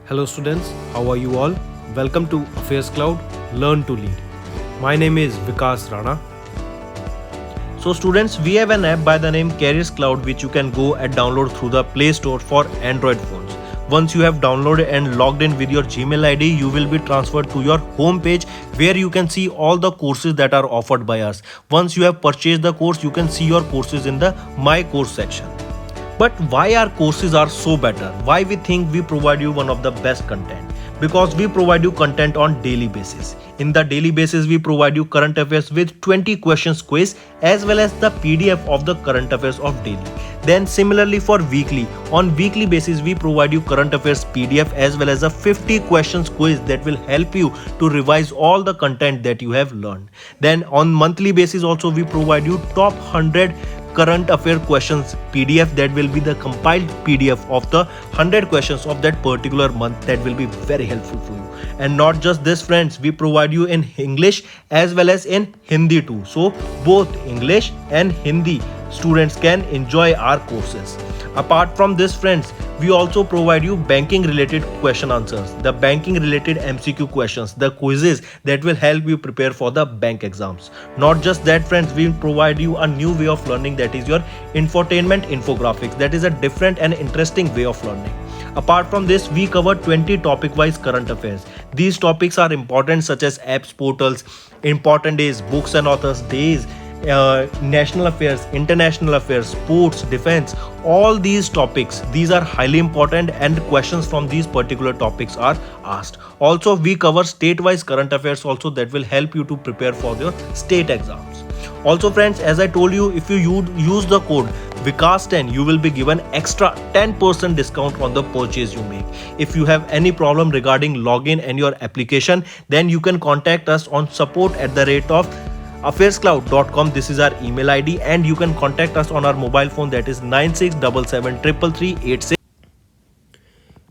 Hello students, how are you all? Welcome to Affairs Cloud, Learn to Lead. My name is Vikas Rana. So students, we have an app by the name Careers Cloud which you can go and download through the Play Store for Android phones. Once you have downloaded and logged in with your Gmail ID, you will be transferred to your home page where you can see all the courses that are offered by us. Once you have purchased the course, you can see your courses in the My Course section. But why our courses are so better? Why we think we provide you one of the best content? Because we provide you content on daily basis. In the daily basis, we provide you current affairs with 20 questions quiz as well as the PDF of the current affairs of daily. Then similarly for weekly, on weekly basis we provide you current affairs PDF as well as a 50 questions quiz that will help you to revise all the content that you have learned. Then on monthly basis also we provide you top 100 current affair questions PDF that will be the compiled PDF of the 100 questions of that particular month that will be very helpful for you. And not just this friends, we provide you in English as well as in Hindi too. So both English and Hindi students can enjoy our courses. Apart from this friends, we also provide you banking related question answers, the banking related MCQ questions, the quizzes that will help you prepare for the bank exams. Not just that friends, we provide you a new way of learning, that is your infotainment infographics. That is a different and interesting way of learning. Apart from this, we cover 20 topic wise current affairs. These topics are important such as apps, portals, important days, books and authors days, national affairs, international affairs, sports, defense, all these topics, these are highly important and questions from these particular topics are asked. Also we cover state-wise current affairs also that will help you to prepare for your state exams. Also friends, as I told you, if you use the code Vikas10, you will be given extra 10% discount on the purchase you make. If you have any problem regarding login and your application, then you can contact us on support@affairscloud.com. This is our email ID and you can contact us on our mobile phone, that is 9677333386.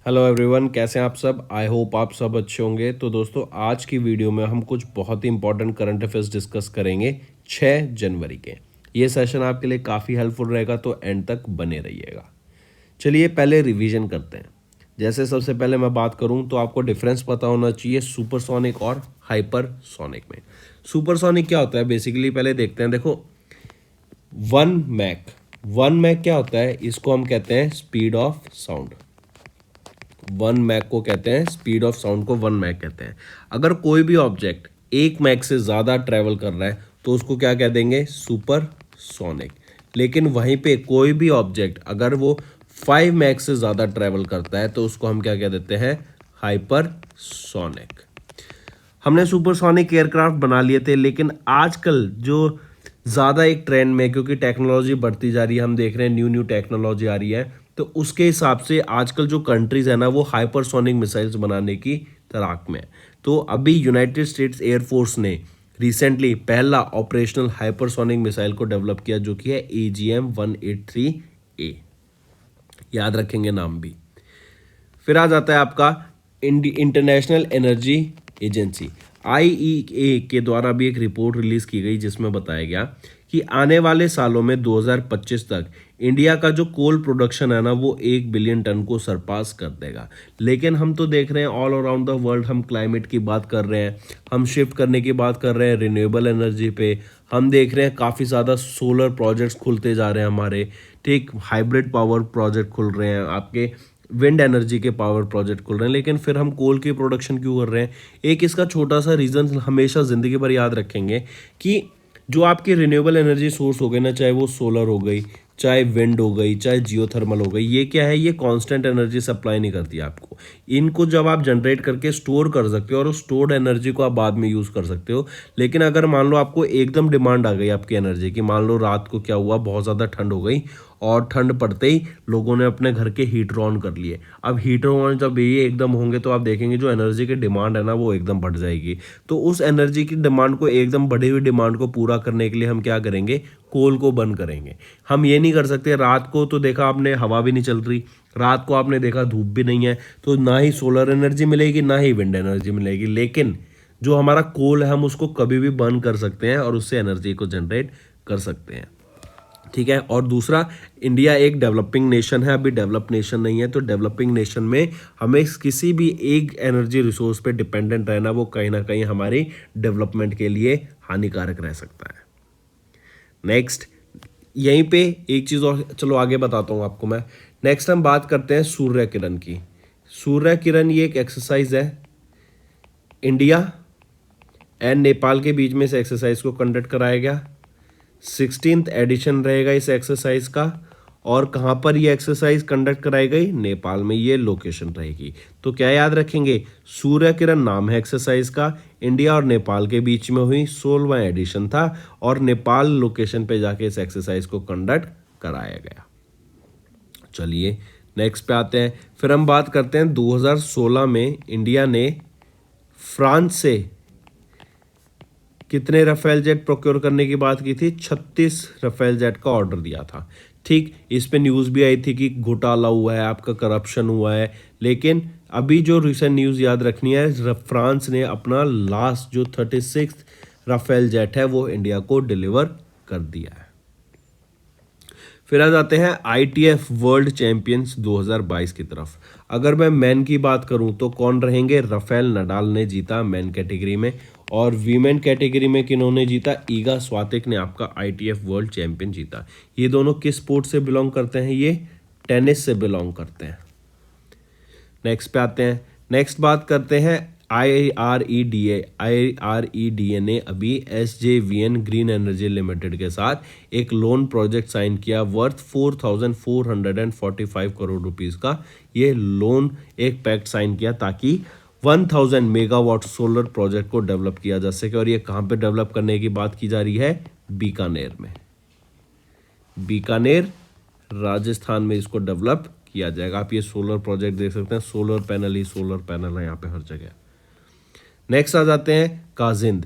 Hello everyone, कैसे हैं आप सब? I hope आप सब अच्छे होंगे। तो दोस्तों, आज की वीडियो में हम कुछ बहुत ही इंपॉर्टेंट करंट अफेयर्स डिस्कस करेंगे 6 जनवरी के। ये सेशन आपके लिए काफ़ी हेल्पफुल रहेगा, तो एंड तक बने रहिएगा। चलिए पहले रिवीजन करते हैं। जैसे सबसे पहले मैं बात करूं तो आपको डिफरेंस पता होना चाहिए सुपरसोनिक और हाइपरसोनिक में। सुपरसोनिक क्या होता है बेसिकली, पहले देखते हैं। देखो, वन मैक क्या होता है? इसको हम कहते हैं speed of sound. One Mach को कहते हैं स्पीड ऑफ साउंड को वन मैक कहते हैं। अगर कोई भी ऑब्जेक्ट 1 मैक से ज़्यादा ट्रैवल कर रहा है तो उसको क्या कह देंगे? सुपरसोनिक। लेकिन वहीं पे कोई भी ऑब्जेक्ट अगर वो 5 मैक से ज़्यादा ट्रैवल करता है तो उसको हम क्या कह देते हैं? हाइपरसोनिक। हमने सुपरसोनिक एयरक्राफ्ट बना लिए थे, लेकिन आजकल जो ज़्यादा एक ट्रेंड में, क्योंकि टेक्नोलॉजी बढ़ती जा रही है, हम देख रहे हैं न्यू टेक्नोलॉजी आ रही है, तो उसके हिसाब से आजकल जो कंट्रीज़ है ना, वो हाइपरसोनिक मिसाइल्स बनाने की तलाश में है। तो अभी यूनाइटेड स्टेट्स एयरफोर्स ने रिसेंटली पहला ऑपरेशनल हाइपरसोनिक मिसाइल को डेवलप किया, जो कि है AGM-183A। याद रखेंगे नाम भी। फिर आ जाता है आपका इंटरनेशनल एनर्जी एजेंसी IEA के द्वारा भी एक रिपोर्ट रिलीज की गई, जिसमें बताया गया कि आने वाले सालों में 2025 तक इंडिया का जो कोल प्रोडक्शन है ना, वो 1 बिलियन टन को सरपास कर देगा। लेकिन हम तो देख रहे हैं ऑल अराउंड द वर्ल्ड, हम क्लाइमेट की बात कर रहे हैं, हम शिफ्ट करने की बात कर रहे हैं रिन्यूएबल एनर्जी पे। हम देख रहे हैं काफ़ी ज़्यादा सोलर प्रोजेक्ट्स खुलते जा रहे हैं हमारे, ठीक, हाइब्रिड पावर प्रोजेक्ट खुल रहे हैं, आपके विंड एनर्जी के पावर प्रोजेक्ट खुल रहे हैं। लेकिन फिर हम कोल की प्रोडक्शन क्यों कर रहे हैं? एक इसका छोटा सा रीज़न हमेशा ज़िंदगी भर याद रखेंगे कि जो आपकी रिन्यूएबल एनर्जी सोर्स हो गए ना, चाहे वो सोलर हो गई, चाहे विंड हो गई, चाहे जियोथर्मल हो गई, ये क्या है? ये कांस्टेंट एनर्जी सप्लाई नहीं करती आपको। इनको जब आप जनरेट करके स्टोर कर सकते हो और उस स्टोर्ड एनर्जी को आप बाद में यूज़ कर सकते हो। लेकिन अगर मान लो आपको एकदम डिमांड आ गई आपकी एनर्जी की, मान लो रात को क्या हुआ, बहुत ज़्यादा ठंड हो गई और ठंड पड़ते ही लोगों ने अपने घर के हीटर ऑन कर लिए। अब हीटर ऑन जब ये एकदम होंगे तो आप देखेंगे जो एनर्जी की डिमांड है ना, वो एकदम बढ़ जाएगी। तो उस एनर्जी की डिमांड को, एकदम बढ़ी हुई डिमांड को पूरा करने के लिए हम क्या करेंगे? कोल को बंद करेंगे। हम ये नहीं कर सकते, रात को तो देखा आपने हवा भी नहीं चल रही, रात को आपने देखा धूप भी नहीं है, तो ना ही सोलर एनर्जी मिलेगी ना ही विंड एनर्जी मिलेगी। लेकिन जो हमारा कोल है हम उसको कभी भी बर्न कर सकते हैं और उससे एनर्जी को जनरेट कर सकते हैं। ठीक है। और दूसरा, इंडिया एक डेवलपिंग नेशन है, अभी डेवलप नेशन नहीं है, तो डेवलपिंग नेशन में हमें किसी भी एक एनर्जी रिसोर्स पे डिपेंडेंट रहना वो कहीं ना कहीं हमारी डेवलपमेंट के लिए हानिकारक रह सकता है। नेक्स्ट, यहीं पे एक चीज़ और, चलो आगे बताता हूँ आपको मैं। नेक्स्ट हम बात करते हैं सूर्य किरण की। सूर्य किरण ये एक एक्सरसाइज है, इंडिया एंड नेपाल के बीच में इस एक्सरसाइज को कंडक्ट कराया गया। 16th एडिशन रहेगा इस एक्सरसाइज का। और कहाँ पर ये एक्सरसाइज कंडक्ट कराई गई? नेपाल में ये लोकेशन रहेगी। तो क्या याद रखेंगे? सूर्य किरण नाम है एक्सरसाइज का, इंडिया और नेपाल के बीच में हुई, 16वां एडिशन था और नेपाल लोकेशन पे जाके इस एक्सरसाइज को कंडक्ट कराया गया। चलिए नेक्स्ट पे आते हैं। फिर हम बात करते हैं 2016 में इंडिया ने फ्रांस से कितने रफेल जेट प्रोक्योर करने की बात की थी? 36 रफेल जेट का ऑर्डर दिया था। ठीक, इस पे न्यूज़ भी आई थी कि घोटाला हुआ है, आपका करप्शन हुआ है, लेकिन अभी जो रिसेंट न्यूज़ याद रखनी है, फ्रांस ने अपना लास्ट जो 36 रफेल जेट है वो इंडिया को डिलीवर कर दिया है। फिर आ जाते हैं ITF वर्ल्ड चैंपियंस 2022 की तरफ। अगर मैं मैन की बात करूं तो कौन रहेंगे? राफेल नडाल ने जीता मैन कैटेगरी में, और वीमेन कैटेगरी में किन्होंने जीता? ईगा स्वातिक ने आपका ITF वर्ल्ड चैंपियन जीता। ये दोनों किस स्पोर्ट से बिलोंग करते हैं? ये टेनिस से बिलोंग करते हैं। नेक्स्ट पे आते हैं। नेक्स्ट बात करते हैं IREDA ने अभी SJVN ग्रीन एनर्जी लिमिटेड के साथ एक लोन प्रोजेक्ट साइन किया वर्थ 4,445 करोड़ रुपीस का। ये लोन एक पैक्ट साइन किया ताकि 1000 मेगावाट सोलर प्रोजेक्ट को डेवलप किया जा सके। और ये कहाँ पे डेवलप करने की बात की जा रही है? बीकानेर में। बीकानेर राजस्थान में इसको डेवलप किया जाएगा। आप ये सोलर प्रोजेक्ट देख सकते हैं, सोलर पैनल ही सोलर पैनल है यहाँ पे हर जगह। नेक्स्ट आ जाते हैं काजिंद।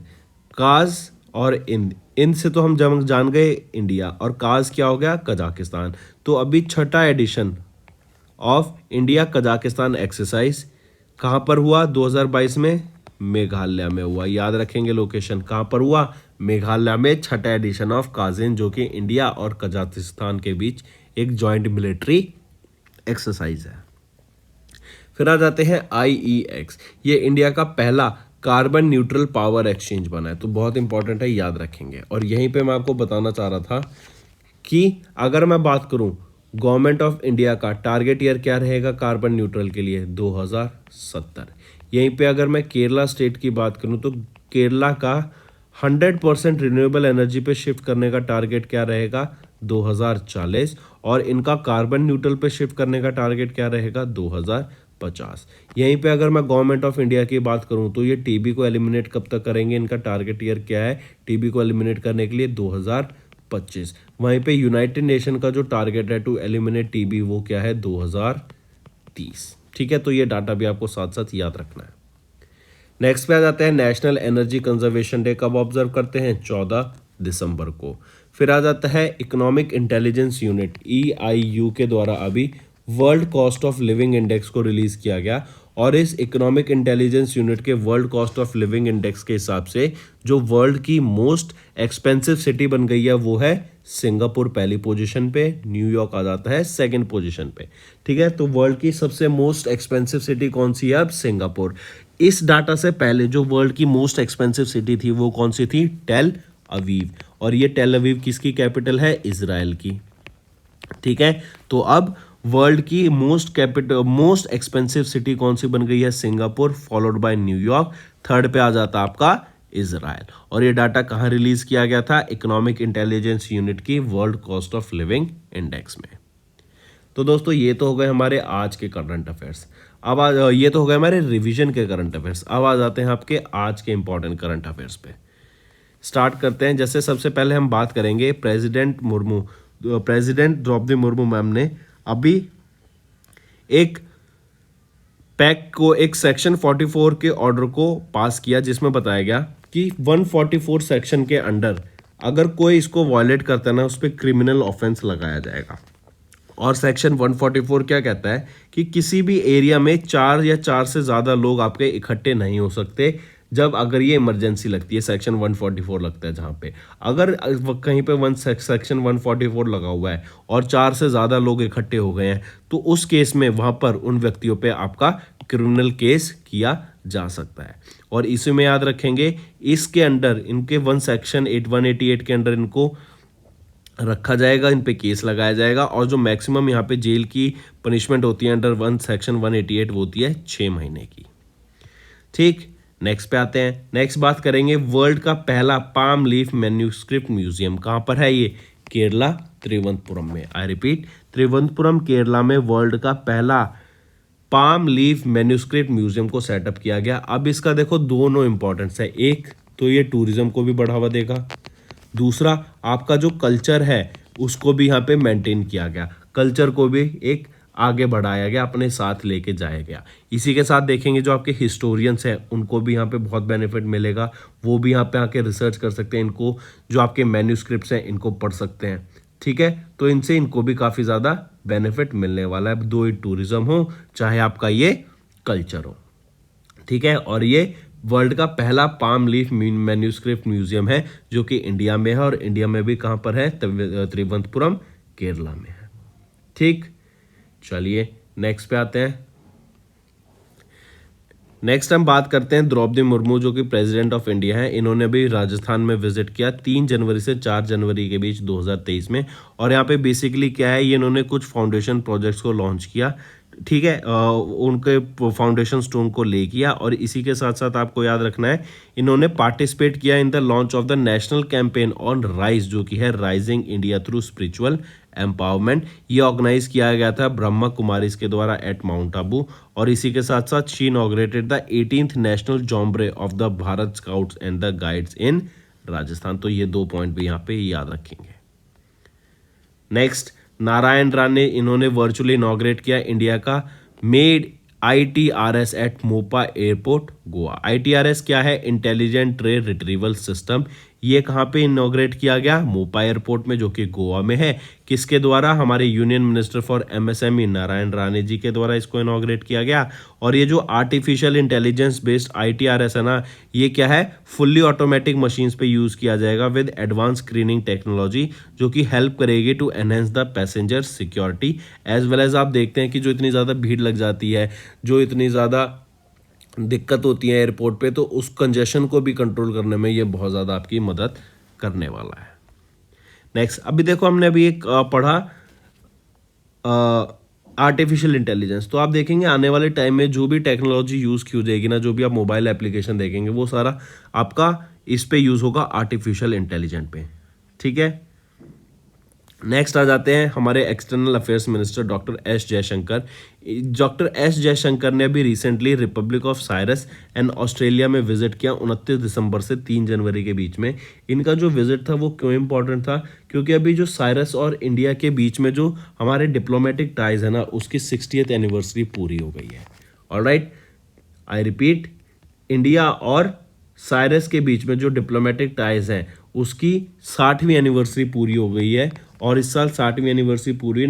काज और इंद, इंद से तो हम जान गए इंडिया, और काज क्या हो गया? कजाकिस्तान। तो अभी छठा edition of India Kazakhstan exercise कहाँ पर हुआ? 2022 में मेघालय में हुआ। याद रखेंगे लोकेशन कहाँ पर हुआ? मेघालय में छठा एडिशन ऑफ काजिन, जो कि इंडिया और कजाकिस्तान के बीच एक जॉइंट मिलिट्री एक्सरसाइज है। फिर आ जाते हैं IEX। ये इंडिया का पहला कार्बन न्यूट्रल पावर एक्सचेंज बना है, तो बहुत इंपॉर्टेंट है, याद रखेंगे। और यहीं पे मैं आपको बताना चाह रहा था कि अगर मैं बात करूं गवर्नमेंट ऑफ इंडिया का टारगेट ईयर क्या रहेगा कार्बन न्यूट्रल के लिए? 2070। यहीं पे अगर मैं केरला स्टेट की बात करूं तो केरला का 100% रिन्यूएबल एनर्जी पे शिफ्ट करने का टारगेट क्या रहेगा? 2040। और इनका कार्बन न्यूट्रल पे शिफ्ट करने का टारगेट क्या रहेगा? 2050। यहीं पे अगर मैं गवर्नमेंट ऑफ इंडिया की बात करूं तो ये टीबी को एलिमिनेट कब तक करेंगे? इनका टारगेट ईयर क्या है टीबी को एलिमिनेट करने के लिए? 2025। वहीं पे यूनाइटेड नेशन का जो टारगेट है टू एलिमिनेट टीबी वो क्या है? 2030। ठीक है, तो ये डाटा भी आपको साथ साथ याद रखना है। नेक्स्ट पे आ जाते हैं नेशनल एनर्जी कंजर्वेशन डे कब ऑब्जर्व करते हैं? 14 दिसंबर को। फिर आ जाता है इकोनॉमिक इंटेलिजेंस यूनिट EIU के द्वारा अभी world cost of living index को रिलीज किया गया। और इस इकोनॉमिक इंटेलिजेंस यूनिट के world cost of living index के हिसाब से जो वर्ल्ड की मोस्ट एक्सपेंसिव सिटी बन गई है वो है सिंगापुर पहली पोजीशन पे, न्यूयॉर्क आ जाता है सेकंड पोजीशन पे। ठीक है, तो वर्ल्ड की सबसे मोस्ट एक्सपेंसिव सिटी कौन सी है? अब सिंगापुर। इस डाटा से पहले जो वर्ल्ड की मोस्ट एक्सपेंसिव सिटी थी वो कौन सी थी? Tel Aviv. और ये टेल अवीव किसकी कैपिटल है? इजराइल की। ठीक है, तो अब वर्ल्ड की मोस्ट एक्सपेंसिव सिटी कौन सी बन गई है? Singapore, followed by New York, third पे आ जाता आपका इजराइल। और ये डाटा कहाँ रिलीज किया गया था? इकोनॉमिक इंटेलिजेंस यूनिट की world cost of living index में। तो दोस्तों ये तो हो गए हमारे आज के करंट अफेयर्स। अब ये तो हो गए हमारे रिवीजन के करंट अफेयर्स। अब आ जाते हैं आपके आज के इंपॉर्टेंट करंट अफेयर्स पे। स्टार्ट करते हैं। जैसे सबसे पहले हम बात करेंगे प्रेसिडेंट द्रौपदी मुर्मू मैम ने अभी एक पैक्ट को, एक सेक्शन 44 के ऑर्डर को पास किया जिसमें बताया गया कि 144 सेक्शन के अंडर अगर कोई इसको वायलेट करता है ना, उस पर क्रिमिनल ऑफेंस लगाया जाएगा। और सेक्शन 144 क्या कहता है कि किसी भी एरिया में 4 या 4 से ज़्यादा लोग आपके इकट्ठे नहीं हो सकते जब अगर ये इमरजेंसी लगती है, सेक्शन 144 लगता है जहाँ पे, अगर कहीं पे सेक्शन 144 लगा हुआ है और 4 से ज़्यादा लोग इकट्ठे हो गए हैं, तो उस केस में वहाँ पर उन व्यक्तियों पे आपका क्रिमिनल केस किया जा सकता है। और इसी में याद रखेंगे, इसके अंडर इनके वन सेक्शन 188 के अंडर इनको रखा जाएगा, इन पे केस लगाया जाएगा, और जो मैक्सिमम यहाँ पे जेल की पनिशमेंट होती है अंडर वन सेक्शन 188 वो होती है 6 महीने की। ठीक, नेक्स्ट पे आते हैं। नेक्स्ट बात करेंगे वर्ल्ड का पहला पाम लीफ मैन्यूस्क्रिप्ट म्यूजियम कहाँ पर है? ये केरला त्रिवंतपुरम में। आई रिपीट, त्रिवंतपुरम केरला में वर्ल्ड का पहला पाम लीफ मैन्यूस्क्रिप्ट म्यूजियम को सेटअप किया गया। अब इसका देखो दोनों इंपॉर्टेंस है, एक तो ये टूरिज्म को भी बढ़ावा देगा, दूसरा आपका जो कल्चर है उसको भी यहाँ पे मेंटेन किया गया, कल्चर को भी एक आगे बढ़ाया गया, अपने साथ लेके जाया गया। इसी के साथ देखेंगे जो आपके हिस्टोरियंस हैं उनको भी यहाँ पे बहुत बेनिफिट मिलेगा, वो भी यहाँ पे आके रिसर्च कर सकते हैं, इनको जो आपके मैन्यूस्क्रिप्ट्स हैं इनको पढ़ सकते हैं। ठीक है, तो इनसे इनको भी काफ़ी ज़्यादा बेनिफिट मिलने वाला है, दो ही टूरिज्म हो चाहे आपका ये कल्चर हो। ठीक है, और ये वर्ल्ड का पहला पाम लीफ मैन्यूस्क्रिप्ट म्यूजियम है जो कि इंडिया में है, और इंडिया में भी कहाँ पर है? त्रिवंतपुरम केरला में है। ठीक, चलिए नेक्स्ट पे आते हैं। नेक्स्ट हम बात करते हैं द्रौपदी मुर्मू जो कि प्रेसिडेंट ऑफ इंडिया है। इन्होंने अभी राजस्थान में विजिट किया 3 जनवरी से 4 जनवरी के बीच 2023 में, और यहाँ पे बेसिकली क्या है, ये इन्होंने कुछ फाउंडेशन प्रोजेक्ट्स को लॉन्च किया। ठीक है, उनके फाउंडेशन स्टोन को ले किया, और इसी के साथ साथ आपको याद रखना है इन्होंने पार्टिसिपेट किया in the launch of the national campaign on rise जो कि है rising India through spiritual empowerment. ये ऑर्गेनाइज किया गया था ब्रह्मा कुमारीज के द्वारा एट माउंट आबू, और इसी के साथ साथ she inaugurated the 18th national jamboree of the Bharat scouts and the guides in Rajasthan. तो ये 2 पॉइंट भी यहाँ पे याद रखेंगे। नेक्स्ट, नारायण राणे इन्होंने वर्चुअली इनॉग्रेट किया इंडिया का made ITRS at Mopa airport Goa. ITRS क्या है? Intelligent trade retrieval system. ये कहाँ पे इनॉग्रेट किया गया? मोपा एयरपोर्ट में जो कि गोवा में है। किसके द्वारा? हमारे union minister for MSME Narayan Rane ji के द्वारा इसको इनॉग्रेट किया गया। और ये जो आर्टिफिशियल इंटेलिजेंस बेस्ड ITRS है ना, ये क्या है? फुल्ली ऑटोमेटिक मशीन्स पे यूज किया जाएगा विद एडवांस स्क्रीनिंग टेक्नोलॉजी जो कि हेल्प करेगी to enhance the passenger security as well as. आप देखते हैं कि जो इतनी ज़्यादा भीड़ लग जाती है, जो इतनी ज़्यादा दिक्कत होती है एयरपोर्ट पे, तो उस कंजेशन को भी कंट्रोल करने में ये बहुत ज़्यादा आपकी मदद करने वाला है। नेक्स्ट, अभी देखो हमने अभी एक पढ़ा आर्टिफिशियल इंटेलिजेंस। तो आप देखेंगे आने वाले टाइम में जो भी टेक्नोलॉजी यूज़ की जाएगी ना, जो भी आप मोबाइल एप्लीकेशन देखेंगे वो सारा आपका इस पे यूज़ होगा आर्टिफिशियल इंटेलिजेंस पे। ठीक है, नेक्स्ट आ जाते हैं हमारे external affairs minister doctor S Jaishankar. Doctor S Jaishankar ने अभी recently Republic of Cyrus and Australia में विजिट किया 29 दिसंबर से 3 जनवरी के बीच में। इनका जो विजिट था वो क्यों इंपॉर्टेंट था? क्योंकि अभी जो साइरस और इंडिया के बीच में जो हमारे डिप्लोमेटिक टाइज है ना, उसकी 60th एनिवर्सरी पूरी हो गई है। ऑलराइट, आई रिपीट, इंडिया और साइरस के बीच में जो डिप्लोमेटिक टाइज हैं उसकी 60वीं एनिवर्सरी पूरी हो गई है, और इस साल 60वीं एनिवर्सरी पूरी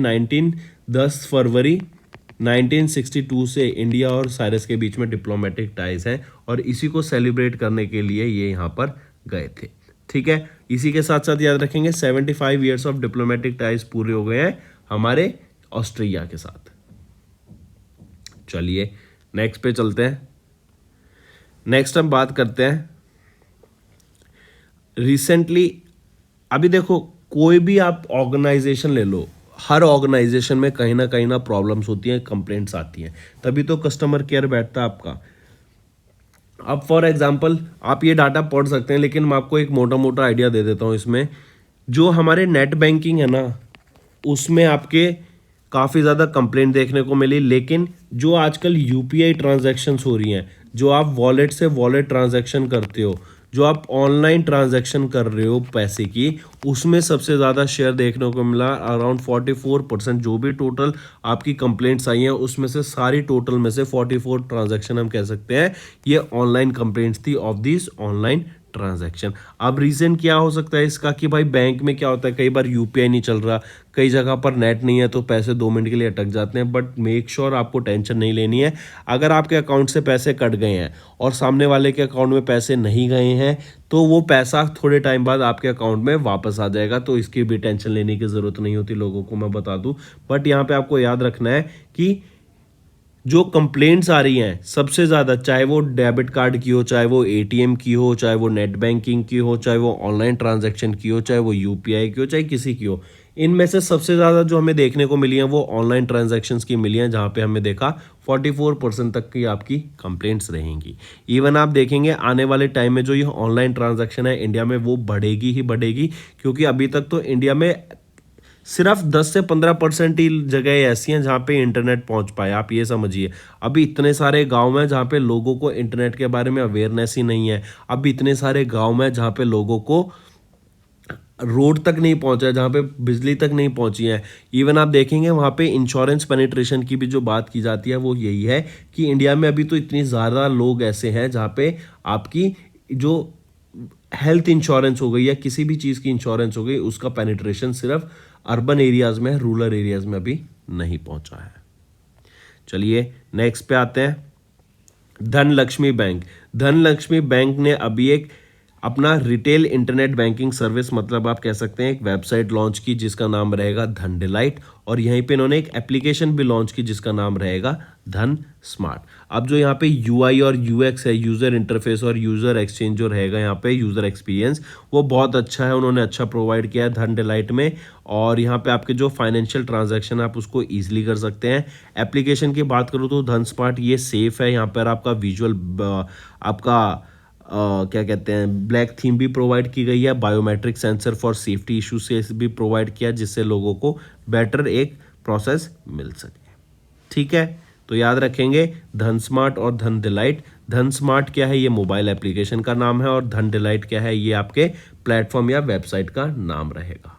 10 फरवरी 1962 से इंडिया और साइरस के बीच में डिप्लोमेटिक टाइज हैं, और इसी को सेलिब्रेट करने के लिए ये यहाँ पर गए थे। ठीक है, इसी के साथ साथ याद रखेंगे 75 ईयर्स ऑफ डिप्लोमेटिक टाइज पूरे हो गए हैं हमारे ऑस्ट्रेलिया के साथ। चलिए नेक्स्ट पे चलते हैं। नेक्स्ट हम बात करते हैं रिसेंटली। अभी देखो कोई भी आप ऑर्गेनाइजेशन ले लो, हर ऑर्गेनाइजेशन में कहीं ना प्रॉब्लम्स होती हैं, कंप्लेंट्स आती हैं, तभी तो कस्टमर केयर बैठता है आपका। अब फॉर एग्जांपल आप ये डाटा पढ़ सकते हैं, लेकिन मैं आपको एक मोटा मोटा आइडिया दे देता हूँ इसमें। जो हमारे नेट बैंकिंग है ना, उसमें आपके काफ़ी ज़्यादा कंप्लेंट देखने को मिली, लेकिन जो आजकल UPI ट्रांजैक्शंस हो रही हैं, जो आप वॉलेट से वॉलेट ट्रांजैक्शन करते हो, जो आप ऑनलाइन ट्रांजैक्शन कर रहे हो पैसे की, उसमें सबसे ज़्यादा शेयर देखने को मिला। अराउंड 44% जो भी टोटल आपकी कंप्लेंट्स आई हैं उसमें से सारी टोटल में से 44 ट्रांजैक्शन हम कह सकते हैं ये ऑनलाइन कंप्लेंट्स थी ऑफ दिस ऑनलाइन ट्रांजैक्शन। अब रीज़न क्या हो सकता है इसका कि भाई बैंक में क्या होता है, कई बार UPI नहीं चल रहा, कई जगह पर नेट नहीं है तो पैसे 2 मिनट के लिए अटक जाते हैं, बट मेक श्योर आपको टेंशन नहीं लेनी है। अगर आपके अकाउंट से पैसे कट गए हैं और सामने वाले के अकाउंट में पैसे नहीं गए हैं तो वो पैसा थोड़े टाइम बाद आपके अकाउंट में वापस आ जाएगा, तो इसकी भी टेंशन लेने की ज़रूरत नहीं होती लोगों को, मैं बता दूं। बट यहाँ पे आपको याद रखना है कि जो कंप्लेंट्स आ रही हैं सबसे ज़्यादा, चाहे वो डेबिट कार्ड की हो, चाहे वो एटीएम की हो, चाहे वो नेट बैंकिंग की हो, चाहे वो ऑनलाइन ट्रांजैक्शन की हो, चाहे वो यूपीआई की हो, चाहे किसी की हो, इनमें से सबसे ज़्यादा जो हमें देखने को मिली हैं वो ऑनलाइन ट्रांजैक्शंस की मिली हैं, जहाँ पे हमें देखा 44% तक की आपकी कंप्लेंट्स रहेंगी। इवन आप देखेंगे आने वाले टाइम में जो ये ऑनलाइन ट्रांजैक्शन है इंडिया में वो बढ़ेगी ही बढ़ेगी, क्योंकि अभी तक तो इंडिया में सिर्फ 10 से 15% ही जगह ऐसी हैं जहाँ पे इंटरनेट पहुँच पाए। आप ये समझिए, अभी इतने सारे गांव हैं जहाँ पे लोगों को इंटरनेट के बारे में अवेयरनेस ही नहीं है। अभी इतने सारे गांव हैं जहाँ पे लोगों को रोड तक नहीं पहुंचा है, जहाँ पे बिजली तक नहीं पहुंची है। इवन आप देखेंगे वहाँ पे इंश्योरेंस पेनिट्रेशन की भी जो बात की जाती है वो यही है कि इंडिया में अभी तो इतनी ज़्यादा लोग ऐसे हैं जहाँ पे आपकी जो हेल्थ इंश्योरेंस हो गई या किसी भी चीज़ की इंश्योरेंस हो गई उसका पेनिट्रेशन सिर्फ अर्बन एरियाज़ में है, रूरल एरियाज़ में अभी नहीं पहुंचा है। चलिए नेक्स्ट पे आते हैं। धनलक्ष्मी बैंक। धनलक्ष्मी बैंक ने अभी एक अपना रिटेल इंटरनेट बैंकिंग सर्विस, मतलब आप कह सकते हैं एक वेबसाइट लॉन्च की जिसका नाम रहेगा धन डिलाइट, और यहीं पे इन्होंने एक एप्लीकेशन भी लॉन्च की जिसका नाम रहेगा धन स्मार्ट। अब जो यहाँ पे यूआई और यूएक्स है, यूज़र इंटरफेस और यूज़र एक्सचेंज जो रहेगा यहाँ पे यूज़र एक्सपीरियंस, वो बहुत अच्छा है, उन्होंने अच्छा प्रोवाइड किया है धन डिलाइट में। और यहाँ पे आपके जो फाइनेंशियल ट्रांजैक्शन आप उसको ईजिली कर सकते हैं। एप्लीकेशन की बात करूँ तो धन स्मार्ट ये सेफ़ है, यहाँ पर आपका विजुअल आपका क्या कहते हैं ब्लैक थीम भी प्रोवाइड की गई है, biometric sensor for safety issue से भी प्रोवाइड किया जिससे लोगों को बेटर एक प्रोसेस मिल सके। ठीक है, तो याद रखेंगे धन स्मार्ट और धन डिलाइट। धन स्मार्ट क्या है, ये मोबाइल एप्लीकेशन का नाम है, और धन डिलाइट क्या है, ये आपके प्लेटफॉर्म या वेबसाइट का नाम रहेगा।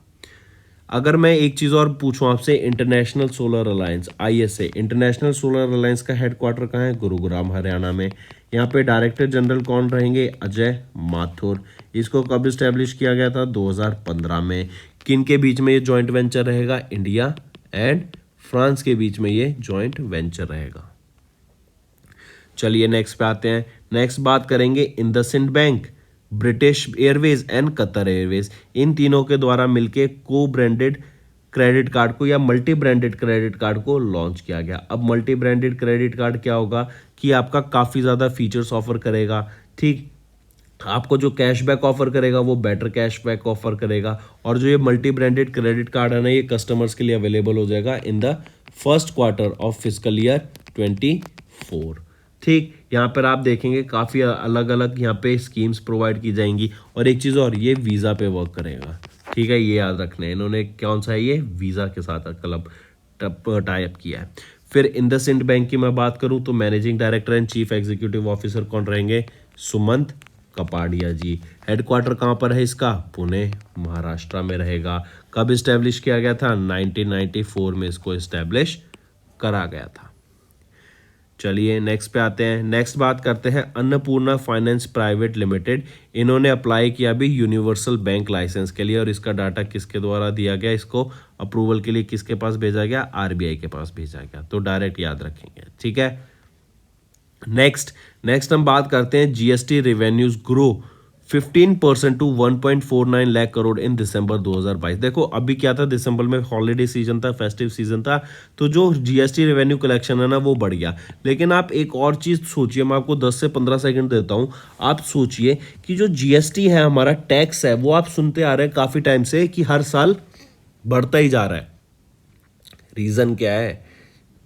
अगर मैं एक चीज़ और पूछूं आपसे, international solar alliance ISA, international solar alliance का हेडक्वार्टर कहाँ है? गुरुग्राम हरियाणा में। यहाँ पे डायरेक्टर जनरल कौन रहेंगे? अजय माथुर। इसको कब इस्टेब्लिश किया गया था? 2015 में। किन के बीच में ये जॉइंट वेंचर रहेगा? इंडिया एंड फ्रांस के बीच में ये जॉइंट वेंचर रहेगा। चलिए नेक्स्ट पे आते हैं। नेक्स्ट बात करेंगे IndusInd bank, British Airways and Qatar Airways, इन तीनों के द्वारा मिलके को ब्रांडेड क्रेडिट कार्ड को या मल्टी ब्रांडेड क्रेडिट कार्ड को लॉन्च किया गया। अब मल्टी ब्रांडेड क्रेडिट कार्ड क्या होगा कि आपका काफ़ी ज़्यादा फीचर्स ऑफर करेगा। ठीक, आपको जो कैशबैक ऑफर करेगा वो बेटर कैशबैक ऑफर करेगा, और जो ये मल्टी ब्रांडेड क्रेडिट कार्ड है ना, ये कस्टमर्स के लिए अवेलेबल हो जाएगा in the first quarter of physical year 24। ठीक, यहाँ पर आप देखेंगे काफ़ी अलग अलग यहाँ पे स्कीम्स प्रोवाइड की जाएंगी। और एक चीज़ और, ये वीज़ा पे वर्क करेगा। ठीक है, ये याद रखना है, इन्होंने कौन सा है ये वीज़ा के साथ क्लब टाई अप किया है। फिर इंडसइंड बैंक की मैं बात करूँ तो managing director and chief executive officer कौन रहेंगे? सुमंत कपाड़िया जी। हेडक्वार्टर कहाँ पर है इसका? पुणे महाराष्ट्र में रहेगा। कब इस्टेब्लिश किया गया था? 1994 में इसको इस्टेब्लिश करा गया था। चलिए नेक्स्ट पे आते हैं। नेक्स्ट बात करते हैं अन्नपूर्णा फाइनेंस प्राइवेट लिमिटेड। इन्होंने अप्लाई किया भी यूनिवर्सल बैंक लाइसेंस के लिए, और इसका डाटा किसके द्वारा दिया गया? इसको अप्रूवल के लिए किसके पास भेजा गया? आरबीआई के पास भेजा गया, तो डायरेक्ट याद रखेंगे। ठीक है, नेक्स्ट हम बात करते हैं GST revenues grow 15% to 1.49 lakh crore in December 2022। देखो अभी क्या था, दिसंबर में हॉलीडे सीजन था, फेस्टिव सीजन था, तो जो जीएसटी रेवेन्यू कलेक्शन है ना वो बढ़ गया। लेकिन आप एक और चीज़ सोचिए, मैं आपको 10 से 15 सेकंड देता हूँ। आप सोचिए कि जो जीएसटी है, हमारा टैक्स है, वो आप सुनते आ रहे हैं काफ़ी टाइम से कि हर साल बढ़ता ही जा रहा है। रीज़न क्या है?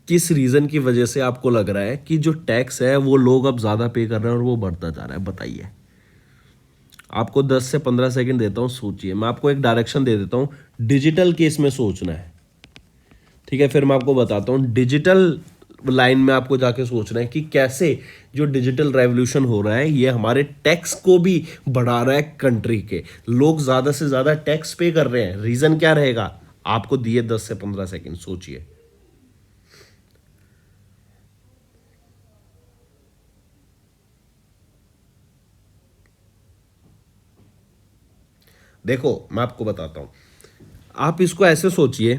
किस रीज़न की वजह से आपको लग रहा है कि जो टैक्स है वो लोग अब ज़्यादा पे कर रहे हैं और वो बढ़ता जा रहा है? बताइए। आपको 10 से 15 सेकंड देता हूँ, सोचिए। मैं आपको एक डायरेक्शन दे देता हूँ, डिजिटल केस में सोचना है। ठीक है, फिर मैं आपको बताता हूँ डिजिटल लाइन में आपको जाके सोचना है कि कैसे जो डिजिटल रेवोल्यूशन हो रहा है ये हमारे टैक्स को भी बढ़ा रहा है। कंट्री के लोग ज़्यादा से ज़्यादा टैक्स पे कर रहे हैं। रीज़न क्या रहेगा? आपको दिए 10 से 15 सेकंड, सोचिए। देखो मैं आपको बताता हूँ, आप इसको ऐसे सोचिए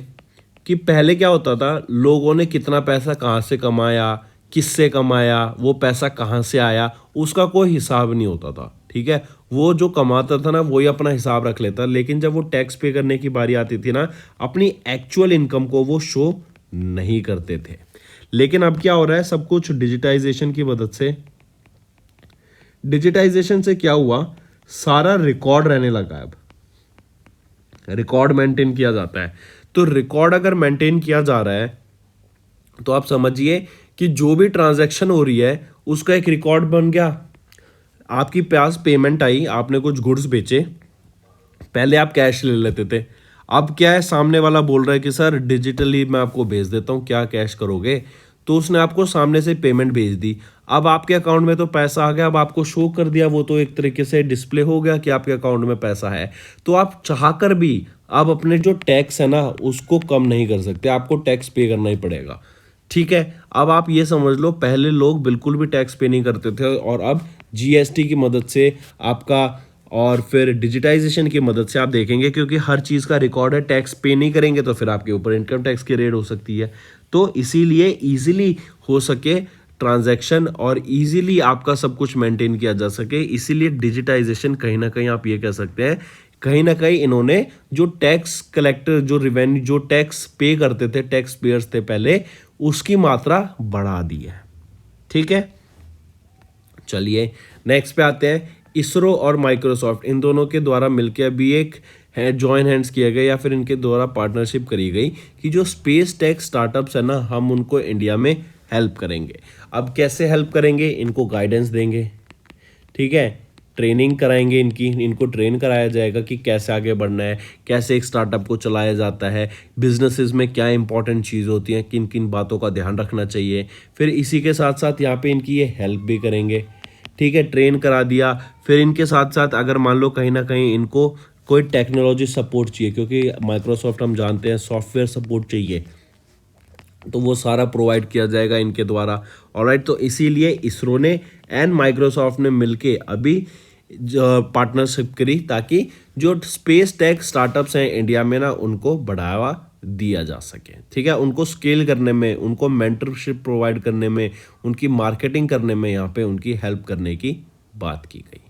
कि पहले क्या होता था, लोगों ने कितना पैसा कहाँ से कमाया, किससे कमाया, वो पैसा कहाँ से आया, उसका कोई हिसाब नहीं होता था। ठीक है, वो जो कमाता था ना वही अपना हिसाब रख लेता, लेकिन जब वो टैक्स पे करने की बारी आती थी ना, अपनी एक्चुअल इनकम को वो शो नहीं करते थे। लेकिन अब क्या हो रहा है, सब कुछ डिजिटाइजेशन की मदद से, डिजिटाइजेशन से क्या हुआ, सारा रिकॉर्ड रहने लगा है। अब रिकॉर्ड मेंटेन किया जाता है, तो रिकॉर्ड अगर मेंटेन किया जा रहा है तो आप समझिए कि जो भी ट्रांजैक्शन हो रही है उसका एक रिकॉर्ड बन गया। आपकी पास पेमेंट आई, आपने कुछ गुड्स बेचे, पहले आप कैश ले लेते थे, अब क्या है, सामने वाला बोल रहा है कि सर डिजिटली मैं आपको भेज देता हूँ, क्या कैश करोगे, तो उसने आपको सामने से पेमेंट भेज दी। अब आपके अकाउंट में तो पैसा आ गया, अब आपको शो कर दिया, वो तो एक तरीके से डिस्प्ले हो गया कि आपके अकाउंट में पैसा है। तो आप चाहकर भी आप अपने जो टैक्स है ना उसको कम नहीं कर सकते, आपको टैक्स पे करना ही पड़ेगा। ठीक है, अब आप ये समझ लो, पहले लोग बिल्कुल भी टैक्स पे नहीं करते थे, और अब जीएसटी की मदद से आपका, और फिर डिजिटाइजेशन की मदद से आप देखेंगे, क्योंकि हर चीज़ का रिकॉर्ड है, टैक्स पे नहीं करेंगे तो फिर आपके ऊपर इनकम टैक्स की रेड हो सकती है। तो इसीलिए इजीली हो सके ट्रांजैक्शन, और इजीली आपका सब कुछ मेंटेन किया जा सके, इसीलिए डिजिटाइजेशन कहीं ना कहीं आप ये कह सकते हैं, कहीं ना कहीं इन्होंने जो टैक्स कलेक्टर, जो रिवेन्यू, जो टैक्स पे करते थे, टैक्स पेयर्स थे पहले, उसकी मात्रा बढ़ा दी है। ठीक है, चलिए नेक्स्ट पे आते हैं। इसरो और माइक्रोसॉफ्ट, इन दोनों के द्वारा मिलकर अभी एक है जॉइन हैंड्स किया गया, या फिर इनके द्वारा पार्टनरशिप करी गई कि जो स्पेस टेक स्टार्टअप्स है ना, हम उनको इंडिया में हेल्प करेंगे। अब कैसे हेल्प करेंगे, इनको गाइडेंस देंगे, ठीक है, ट्रेनिंग कराएंगे, इनको ट्रेन कराया जाएगा कि कैसे आगे बढ़ना है, कैसे एक स्टार्टअप को चलाया जाता है, बिजनेसेस में क्या इंपॉर्टेंट चीज़ होती हैं, किन किन बातों का ध्यान रखना चाहिए। फिर इसी के साथ साथ यहाँ पे इनकी ये हेल्प भी करेंगे। ठीक है, ट्रेन करा दिया, फिर इनके साथ साथ अगर मान लो कहीं ना कहीं इनको कोई टेक्नोलॉजी सपोर्ट चाहिए, क्योंकि माइक्रोसॉफ्ट हम जानते हैं सॉफ्टवेयर सपोर्ट चाहिए, तो वो सारा प्रोवाइड किया जाएगा इनके द्वारा। ऑलराइट, तो इसीलिए इसरो ने एंड माइक्रोसॉफ्ट ने मिलके अभी पार्टनरशिप करी, ताकि जो स्पेस टेक स्टार्टअप्स हैं इंडिया में ना, उनको बढ़ावा दिया जा सके। ठीक है, उनको स्केल करने में, उनको मेंटरशिप प्रोवाइड करने में, उनकी मार्केटिंग करने में, यहाँ पे उनकी हेल्प करने की बात की गई।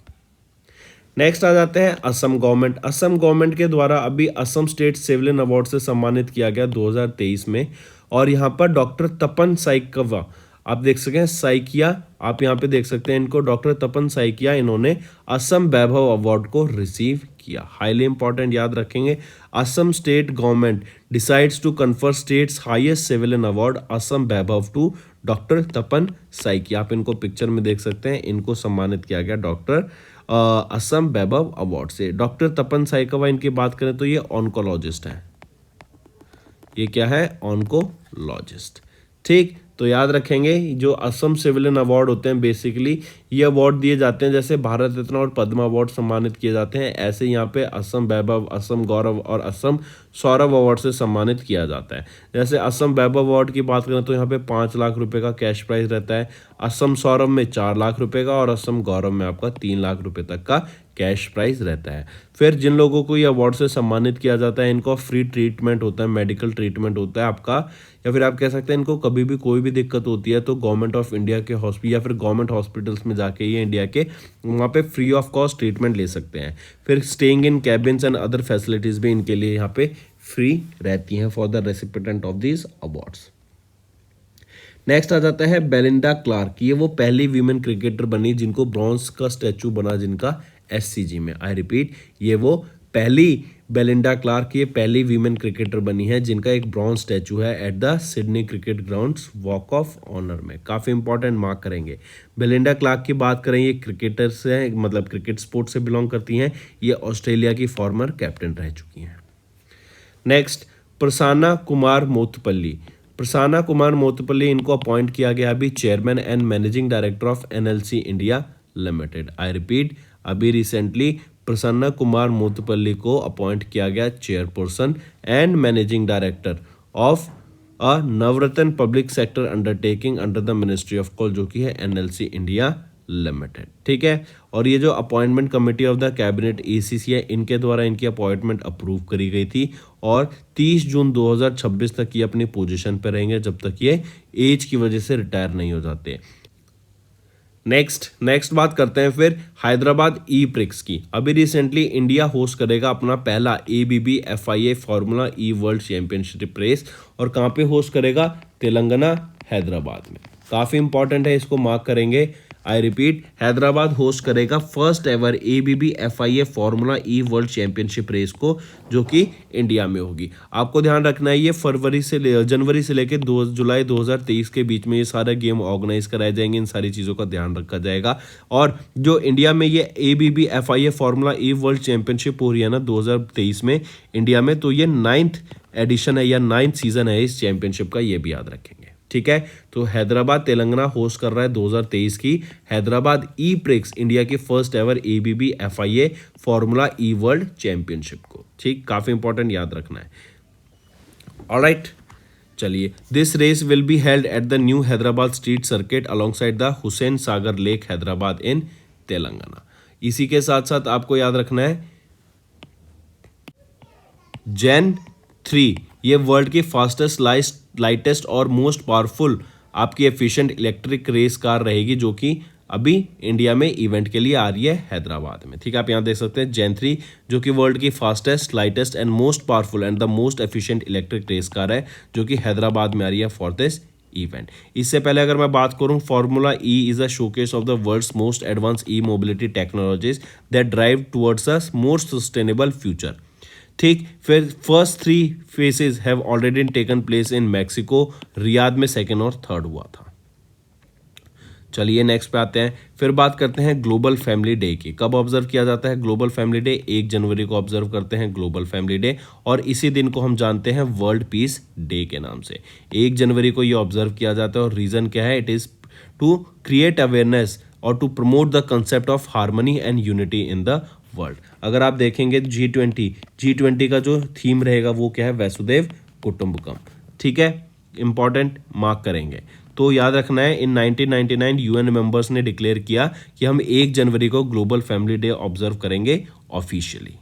नेक्स्ट आ जाते हैं असम गवर्नमेंट। असम गवर्नमेंट के द्वारा अभी असम स्टेट सिविलियन अवार्ड से सम्मानित किया गया 2023 में, और यहाँ पर डॉक्टर तपन साइकवा, आप देख सकते हैं साइकिया, आप यहाँ पे देख सकते हैं इनको, डॉक्टर तपन साइकिया, इन्होंने असम वैभव अवार्ड को रिसीव किया। हाईली इंपॉर्टेंट, याद रखेंगे, Assam state government decides to confer states highest civilian award Assam Vaibhav to doctor Tapan Saikia. आप इनको पिक्चर में देख सकते हैं, इनको सम्मानित किया गया डॉक्टर असम वैभव अवार्ड से। डॉक्टर तपन साइकवा, इनकी बात करें तो ये ऑन्कोलॉजिस्ट है, ये क्या है, ऑन्कोलॉजिस्ट। ठीक, तो याद रखेंगे जो असम सिविलियन अवार्ड होते हैं, बेसिकली ये अवार्ड दिए जाते हैं, जैसे भारत रत्न और पद्म अवार्ड सम्मानित किए जाते हैं, ऐसे यहाँ पे असम वैभव, असम गौरव और असम सौरभ अवार्ड से सम्मानित किया जाता है। जैसे असम वैभव अवार्ड की बात करें तो यहाँ पे 5 लाख रुपए का कैश प्राइज रहता है, असम सौरभ में 4 लाख रुपए का, और असम गौरव में आपका 3 लाख रुपए तक का कैश प्राइज रहता है। फिर जिन लोगों को ये अवार्ड से सम्मानित किया जाता है, इनको फ्री ट्रीटमेंट होता है, मेडिकल ट्रीटमेंट होता है आपका, या फिर आप कह सकते हैं इनको कभी भी कोई भी दिक्कत होती है तो गवर्नमेंट ऑफ इंडिया के हॉस्पिटल या फिर गवर्नमेंट हॉस्पिटल्स में जाके ये इंडिया के वहाँ पे फ्री ऑफ कॉस्ट ट्रीटमेंट ले सकते हैं। फिर staying in cabins and other facilities भी इनके लिए यहाँ पे फ्री रहती हैं for the recipient of these awards. Next आ जाता है बेलिंडा क्लार्क, ये वो पहली वीमेन क्रिकेटर बनी जिनको ब्रॉन्ज का स्टैचू बना, जिनका एससीजी में, आई रिपीट, ये वो पहली बेलिंडा क्लार्क, ये पहली वीमेन क्रिकेटर बनी है जिनका एक ब्रॉन्ज स्टैचू है at the Sydney cricket grounds walk of honour में। काफ़ी इंपॉर्टेंट, मार्क करेंगे। बेलिंडा क्लार्क की बात करें, ये क्रिकेटर से हैं, मतलब क्रिकेट स्पोर्ट से बिलोंग करती हैं, ये ऑस्ट्रेलिया की फॉर्मर कैप्टन रह चुकी हैं। नेक्स्ट, प्रसन्ना कुमार मोथपल्ली। प्रसन्ना कुमार मोथपल्ली, इनको अपॉइंट किया गया अभी chairman and managing director of NLC India limited. I repeat, अभी रिसेंटली प्रसन्ना कुमार मोथपल्ली को अपॉइंट किया गया chairperson and managing director of a Navratna public sector undertaking under the ministry of coal, जो कि है एनएलसी इंडिया लिमिटेड। ठीक है, और ये जो appointment committee of the cabinet ACC है, इनके द्वारा इनकी अपॉइंटमेंट अप्रूव करी गई थी और 30 जून 2026 तक ये अपनी पोजीशन पर रहेंगे जब तक ये एज की वजह से रिटायर नहीं हो जाते। नेक्स्ट बात करते हैं फिर हैदराबाद ई-प्रिक्स की। अभी रिसेंटली इंडिया होस्ट करेगा अपना पहला ABB FIA formula E world championship race, और कहाँ पे होस्ट करेगा? तेलंगाना, हैदराबाद में। काफ़ी इंपॉर्टेंट है, इसको मार्क करेंगे। आई रिपीट, हैदराबाद होस्ट करेगा first ever ABB FIA formula E world championship race को, जो कि इंडिया में होगी। आपको ध्यान रखना है, ये जनवरी से लेकर 2 जुलाई 2023 के बीच में ये सारे गेम ऑर्गेनाइज कराए जाएंगे। इन सारी चीज़ों का ध्यान रखा जाएगा। और जो इंडिया में ये ABB FIA formula E world championship हो रही है ना 2023 में इंडिया में, तो ये 9th एडिशन है या 9th सीजन है इस चैंपियनशिप का, ये भी याद रखेंगे। ठीक है, तो हैदराबाद तेलंगाना होस्ट कर रहा है 2023 की हैदराबाद ई-प्रिक्स, इंडिया की first ever ABB FIA formula E world championship को। ठीक, काफी इंपॉर्टेंट, याद रखना है। ऑलराइट, चलिए, this race will be held at the new Hyderabad street circuit alongside the Hussain Sagar lake, Hyderabad in Telangana. इसी के साथ साथ आपको याद रखना है जेन 3 ये वर्ल्ड की फास्टेस्ट, लाइटेस्ट और मोस्ट पावरफुल आपकी एफिशिएंट इलेक्ट्रिक रेस कार रहेगी, जो कि अभी इंडिया में इवेंट के लिए आ रही है हैदराबाद में। ठीक है, आप यहाँ देख सकते हैं जेन 3 जो कि वर्ल्ड की fastest, lightest and most powerful and the most efficient electric race car है, जो कि हैदराबाद में आ रही है फॉर दिस इवेंट। इससे पहले अगर मैं बात करूं, formula E is a showcase of the world's most advance E mobility technologies that drive towards a more sustainable future. ठीक, फिर first 3 phases have already taken place in Mexico, Riyadh में 2nd और 3rd हुआ था। चलिए next पे आते हैं, फिर बात करते हैं ग्लोबल फैमिली डे की। कब ऑब्जर्व किया जाता है ग्लोबल फैमिली डे? 1 जनवरी को ऑब्जर्व करते हैं ग्लोबल फैमिली डे, और इसी दिन को हम जानते हैं वर्ल्ड पीस डे के नाम से। 1 जनवरी को ये ऑब्जर्व किया जाता है, और रीजन क्या है? It is to create awareness और to promote the concept of harmony and unity in the world. अगर आप देखेंगे G20 का जो थीम रहेगा वो क्या है? वसुधैव कुटुंबकम। ठीक है, इंपॉर्टेंट, मार्क करेंगे। तो याद रखना है, इन 1999 UN मेंबर्स ने डिक्लेयर किया कि हम 1 जनवरी को ग्लोबल फैमिली डे ऑब्जर्व करेंगे ऑफिशियली।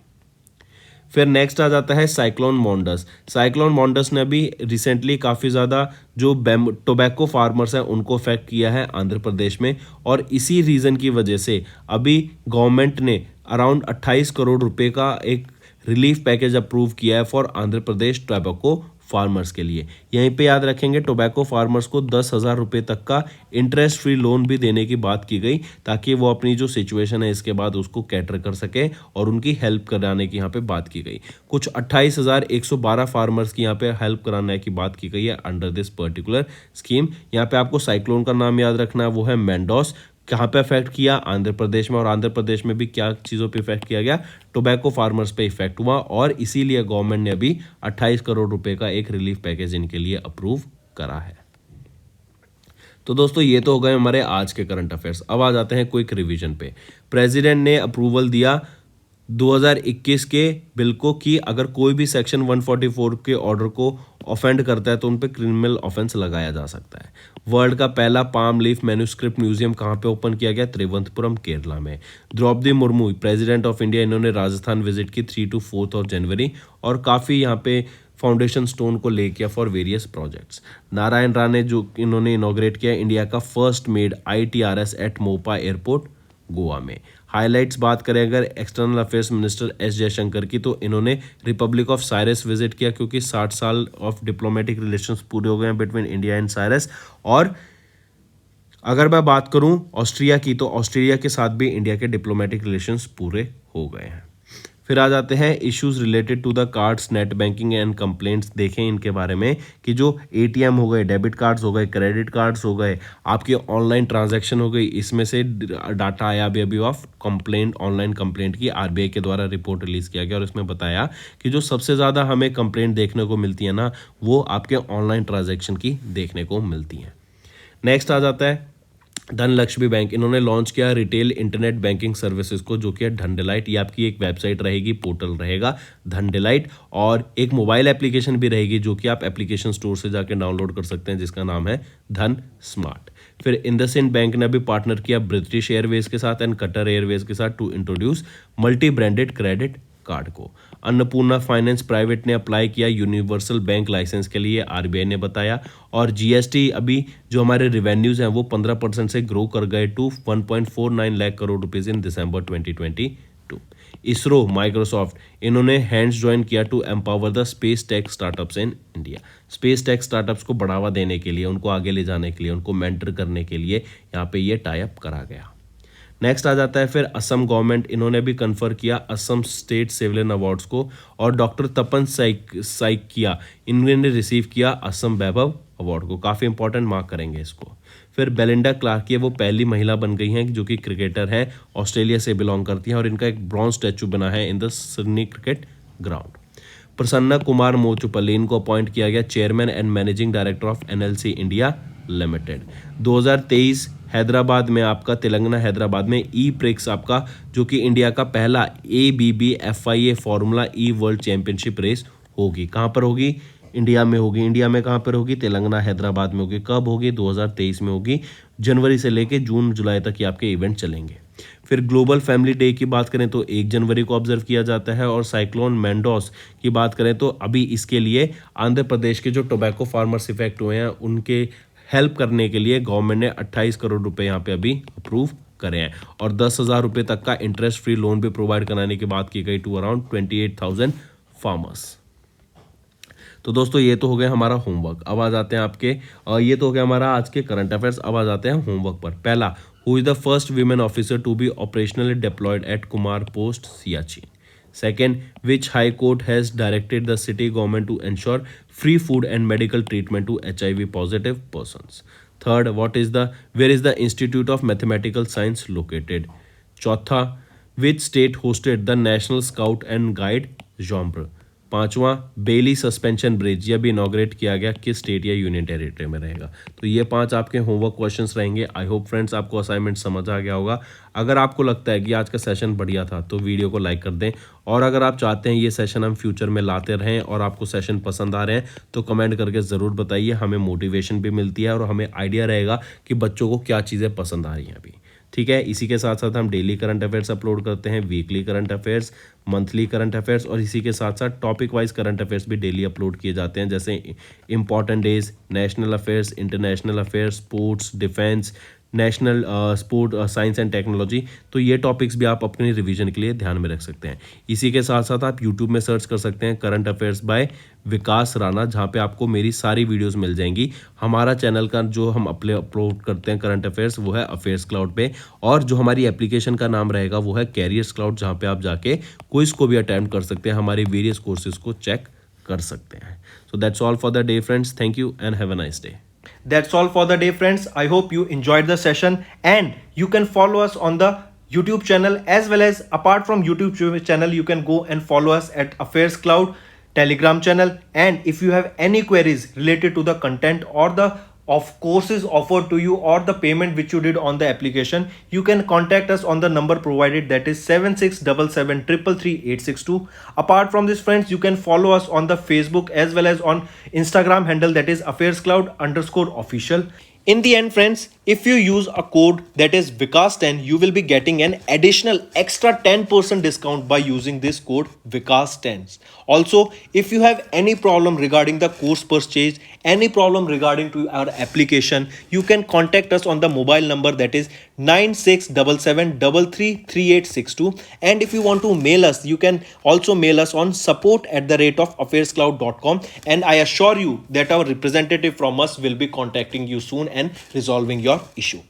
फिर नेक्स्ट आ जाता है साइक्लोन मॉन्डस। साइक्लोन मॉन्डस ने अभी रिसेंटली काफ़ी ज़्यादा जो टोबैको फार्मर्स हैं उनको अफेक्ट किया है आंध्र प्रदेश में, और इसी रीज़न की वजह से अभी गवर्नमेंट ने अराउंड 28 करोड़ रुपए का एक रिलीफ पैकेज अप्रूव किया है for Andhra Pradesh tobacco farmers के लिए। यहीं पे याद रखेंगे, टोबैको फार्मर्स को 10,000 रुपये तक का इंटरेस्ट फ्री लोन भी देने की बात की गई, ताकि वो अपनी जो सिचुएशन है इसके बाद उसको कैटर कर सके, और उनकी हेल्प कराने की यहाँ पे बात की गई। कुछ 28,112 फार्मर्स की यहाँ पे हेल्प कराने की बात की गई है अंडर दिस पर्टिकुलर स्कीम। यहाँ पे आपको साइक्लोन का नाम याद रखना है, वो है मैंडोस। कहाँ पे इफेक्ट किया? आंध्र प्रदेश में, और आंध्र प्रदेश में भी क्या चीज़ों पे इफेक्ट किया गया? टोबैको फार्मर्स पे इफेक्ट हुआ, और इसीलिए गवर्नमेंट ने अभी 28 करोड़ रुपए का एक रिलीफ पैकेज इनके लिए अप्रूव करा है। तो दोस्तों, ये तो हो गए हमारे आज के करंट अफेयर्स। अब आ जाते हैं क्विक रिवीजन पे। प्रेसिडेंट ने अप्रूवल दिया 2021 के बिल को कि अगर कोई भी सेक्शन 144 के ऑर्डर को ऑफेंड करता है तो उन पे क्रिमिनल ऑफेंस लगाया जा सकता है। वर्ल्ड का पहला पाम लीफ मैन्यूस्क्रिप्ट म्यूजियम कहाँ पे ओपन किया गया? त्रिवेंद्रपुरम, केरला में। Droupadi Murmu president of India, इन्होंने राजस्थान विजिट की 3 to 4 ऑफ जनवरी, और काफ़ी यहाँ पे फाउंडेशन स्टोन को ले किया for various projects. Narayan Rane जो इन्होंने इनॉग्रेट किया इंडिया का first made ITRS at Mopa airport, Goa में। हाइलाइट्स बात करें अगर external affairs minister S Jaishankar की, तो इन्होंने रिपब्लिक ऑफ साइरस विजिट किया, क्योंकि 60 साल ऑफ डिप्लोमेटिक रिलेशंस पूरे हो गए हैं बिटवीन इंडिया एंड साइरस। और अगर मैं बात करूं ऑस्ट्रिया की, तो ऑस्ट्रेलिया के साथ भी इंडिया के डिप्लोमेटिक रिलेशंस पूरे हो गए हैं। फिर आ जाते हैं issues related to the cards, net banking and complaints. देखें इनके बारे में कि जो ATM हो गए, डेबिट कार्ड्स हो गए, क्रेडिट कार्ड्स हो गए, आपकी ऑनलाइन ट्रांजैक्शन हो गई, इसमें से डाटा आया अभी ऑफ कंप्लेंट, ऑनलाइन कंप्लेंट की RBI के द्वारा रिपोर्ट रिलीज किया गया, और इसमें बताया कि जो सबसे ज़्यादा हमें कंप्लेंट देखने को मिलती है ना, वो आपके ऑनलाइन ट्रांजैक्शन की देखने को मिलती हैं। नेक्स्ट आ जाता है धनलक्ष्मी बैंक। इन्होंने लॉन्च किया रिटेल इंटरनेट बैंकिंग सर्विसेज को, जो कि है धनडिलाइट। ये आपकी एक वेबसाइट रहेगी, पोर्टल रहेगा धनडिलाइट, और एक मोबाइल एप्लीकेशन भी रहेगी जो कि आप एप्लीकेशन स्टोर से जाकर डाउनलोड कर सकते हैं, जिसका नाम है धन स्मार्ट। फिर इंडसइंड बैंक ने अभी पार्टनर किया ब्रिटिश एयरवेज के साथ एंड कतर एयरवेज के साथ to introduce multi branded credit card को। अन्नपूर्णा फाइनेंस प्राइवेट ने अप्लाई किया यूनिवर्सल बैंक लाइसेंस के लिए, आरबीआई ने बताया। और जीएसटी अभी जो हमारे रिवेन्यूज हैं वो 15% से ग्रो कर गए to 1.49 lakh crore rupees in December 2022। ISRO, Microsoft, इन्होंने हैंड्स ज्वाइन किया to empower the space tech startups in India. Space tech startups को बढ़ावा देने के लिए, उनको आगे ले जाने के लिए, उनको मेंटर करने के लिए यहाँ पे ये टाई अप करा गया। नेक्स्ट आ जाता है फिर असम गवर्नमेंट, इन्होंने भी कन्फर किया असम स्टेट सिविलियन अवार्ड्स को। और डॉक्टर तपन साइकिया, इन्होंने रिसीव किया असम वैभव अवार्ड को। काफ़ी इंपॉर्टेंट, मार्क करेंगे इसको। फिर बेलिंडा क्लार्क, ये वो पहली महिला बन गई हैं जो कि क्रिकेटर हैं, ऑस्ट्रेलिया से बिलोंग करती हैं और इनका एक ब्रॉन्ज स्टैचू बना है in the Sydney cricket ground. Prasanna Kumar Mochupalli, इनको अपॉइंट किया गया chairman and managing director of NLC India limited. 2023 Hyderabad में आपका, तेलंगाना हैदराबाद में ई प्रिक्स आपका, जो कि इंडिया का पहला ABBFIA फॉर्मूला ई वर्ल्ड चैंपियनशिप रेस होगी। कहाँ पर होगी? इंडिया में होगी। इंडिया में कहाँ पर होगी? तेलंगाना हैदराबाद में होगी। कब होगी? 2023 में होगी। जनवरी से लेके जून जुलाई तक ये आपके इवेंट चलेंगे। फिर ग्लोबल फैमिली डे की बात करें तो 1 जनवरी को ऑब्जर्व किया जाता है। और साइक्लोन मैंडोस की बात करें तो अभी इसके लिए आंध्र प्रदेश के जो टोबैको फार्मर्स इफेक्ट हुए हैं उनके हेल्प करने के लिए गवर्नमेंट ने 28 करोड़ रुपए यहाँ पे अभी अप्रूव करे हैं। और 10,000 रुपये तक का इंटरेस्ट फ्री लोन भी प्रोवाइड कराने की बात की गई टू अराउंड 28,000 फार्मर्स। तो दोस्तों ये तो हो गया हमारा होमवर्क। अब आ जाते हैं आपके, ये तो हो गया हमारा आज के करंट अफेयर्स। अब आ जाते हैं होमवर्क पर। पहला, who is the first women officer to be operationally deployed at Kumar post Siachen. Second, which High Court has directed the city government to ensure free food and medical treatment to HIV positive persons? Third, where is the Institute of Mathematical Science located? चौथा, which state hosted the National Scout and Guide Genre? पांचवा, बेली suspension bridge, यह भी inaugurate किया गया किस state या union territory में रहेगा? तो ये 5 आपके होमवर्क क्वेश्चंस रहेंगे। आई होप फ्रेंड्स आपको असाइनमेंट समझ आ गया होगा। अगर आपको लगता है कि आज का सेशन बढ़िया था तो वीडियो को लाइक कर दें। और अगर आप चाहते हैं ये सेशन हम फ्यूचर में लाते रहें और आपको सेशन पसंद आ रहे हैं तो कमेंट करके ज़रूर बताइए। हमें मोटिवेशन भी मिलती है और हमें आइडिया रहेगा कि बच्चों को क्या चीज़ें पसंद आ रही हैं अभी। ठीक है, इसी के साथ साथ हम डेली करंट अफेयर्स अपलोड करते हैं, weekly current affairs, monthly current affairs और इसी के साथ साथ टॉपिक वाइज करंट अफेयर्स भी डेली अपलोड किए जाते हैं, जैसे important days, national affairs, international affairs, sports, defence, national sport, science and technology. तो ये टॉपिक्स भी आप अपने रिवीजन के लिए ध्यान में रख सकते हैं। इसी के साथ साथ आप यूट्यूब में सर्च कर सकते हैं करंट अफेयर्स बाय विकास राणा, जहाँ पे आपको मेरी सारी वीडियोस मिल जाएंगी। हमारा चैनल का जो हम अपलोड करते हैं करंट अफेयर्स वो है अफेयर्स क्लाउड पे, और जो हमारी एप्लीकेशन का नाम रहेगा वो है कैरियर्स क्लाउड, जहाँ पे आप जाके क्विज को भी अटेम्प्ट कर सकते हैं, हमारे वेरियस कोर्सेज को चेक कर सकते हैं। So that's all for the day friends, thank you and have a nice day. That's all for the day, friends. I hope you enjoyed the session, and you can follow us on the YouTube channel, as well as apart from YouTube channel you can go and follow us at Affairs Cloud Telegram channel. And if you have any queries related to the content or the of courses offered to you or the payment which you did on the application, you can contact us on the number provided, that is 7677333862. Apart from this, friends, you can follow us on the Facebook as well as on Instagram handle, that is affairscloud_official. In the end, friends, if you use a code that is Vikas10, you will be getting an additional extra 10% discount by using this code Vikas10. Also, if you have any problem regarding the course purchase, any problem regarding to our application, you can contact us on the mobile number, that is 9677333862. And if you want to mail us, you can also mail us on support@affairscloud.com, and I assure you that our representative from us will be contacting you soon and resolving your issue.